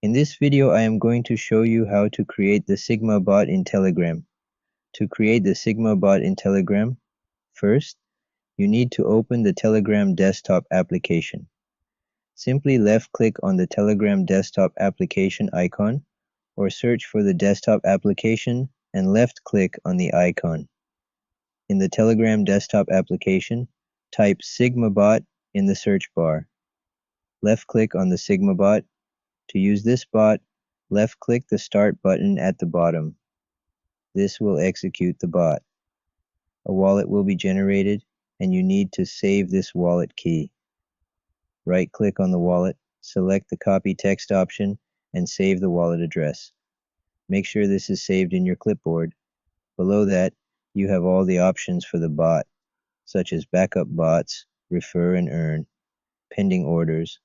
In this video, I am going to show you how to create the Sigma bot in Telegram. To create the Sigma bot in Telegram, first, you need to open the Telegram desktop application. Simply left-click on the Telegram desktop application icon, or search for the desktop application and left-click on the icon. In the Telegram desktop application, type Sigma bot in the search bar. Left-click on the Sigma bot. To use this bot, left-click the Start button at the bottom. This will execute the bot. A wallet will be generated, and you need to save this wallet key. Right-click on the wallet, select the Copy Text option, and save the wallet address. Make sure this is saved in your clipboard. Below that, you have all the options for the bot, such as backup bots, refer and earn, pending orders,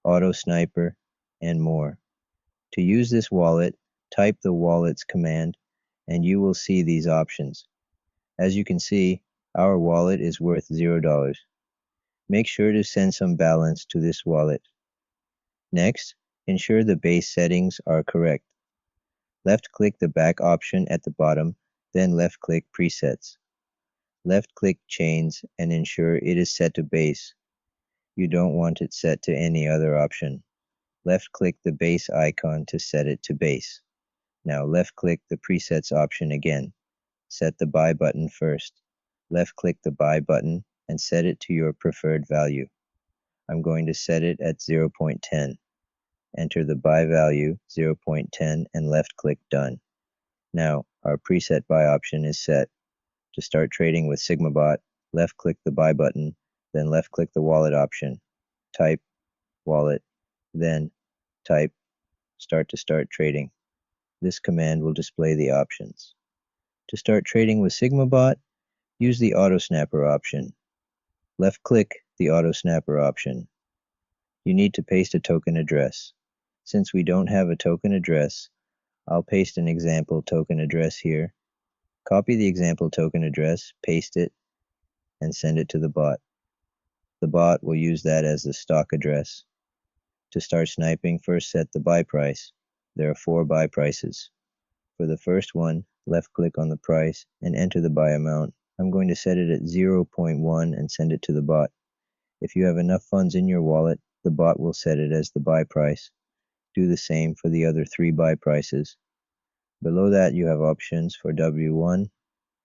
auto sniper, and more. To use this wallet, type the wallets command, and you will see these options. As you can see, our wallet is worth $0. Make sure to send some balance to this wallet. Next, ensure the base settings are correct. Left-click the back option at the bottom, then left-click presets. Left-click chains and ensure it is set to base. You don't want it set to any other option. Left-click the base icon to set it to base. Now left-click the presets option again. Set the buy button first. Left-click the buy button and set it to your preferred value. I'm going to set it at 0.10. Enter the buy value 0.10 and left-click done. Now our preset buy option is set. To start trading with SigmaBot, left-click the buy button, then left-click the wallet option. Type wallet, then type start to start trading. This command will display the options. To start trading with SigmaBot, use the Auto Snapper option. Left-click the Auto Snapper option. You need to paste a token address. Since we don't have a token address, I'll paste an example token address here. Copy the example token address, paste it, and send it to the bot. The bot will use that as the stock address. To start sniping, first set the buy price. There are 4 buy prices. For the first one, left-click on the price and enter the buy amount. I'm going to set it at 0.1 and send it to the bot. If you have enough funds in your wallet, the bot will set it as the buy price. Do the same for the other 3 buy prices. Below that, you have options for W1,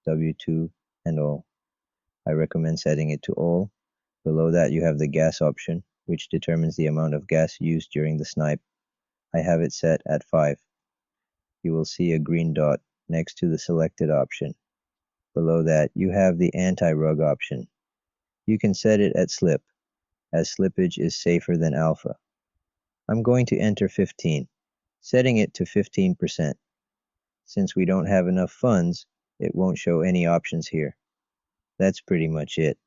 W2, and all. I recommend setting it to all. Below that, you have the gas option, which determines the amount of gas used during the snipe. I have it set at 5. You will see a green dot next to the selected option. Below that, you have the anti-rug option. You can set it at slip, as slippage is safer than alpha. I'm going to enter 15, setting it to 15%. Since we don't have enough funds, it won't show any options here. That's pretty much it.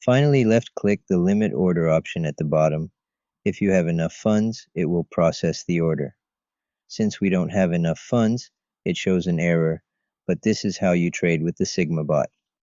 Finally, left-click the limit order option at the bottom. If you have enough funds, it will process the order. Since we don't have enough funds, it shows an error, but this is how you trade with the SigmaBot.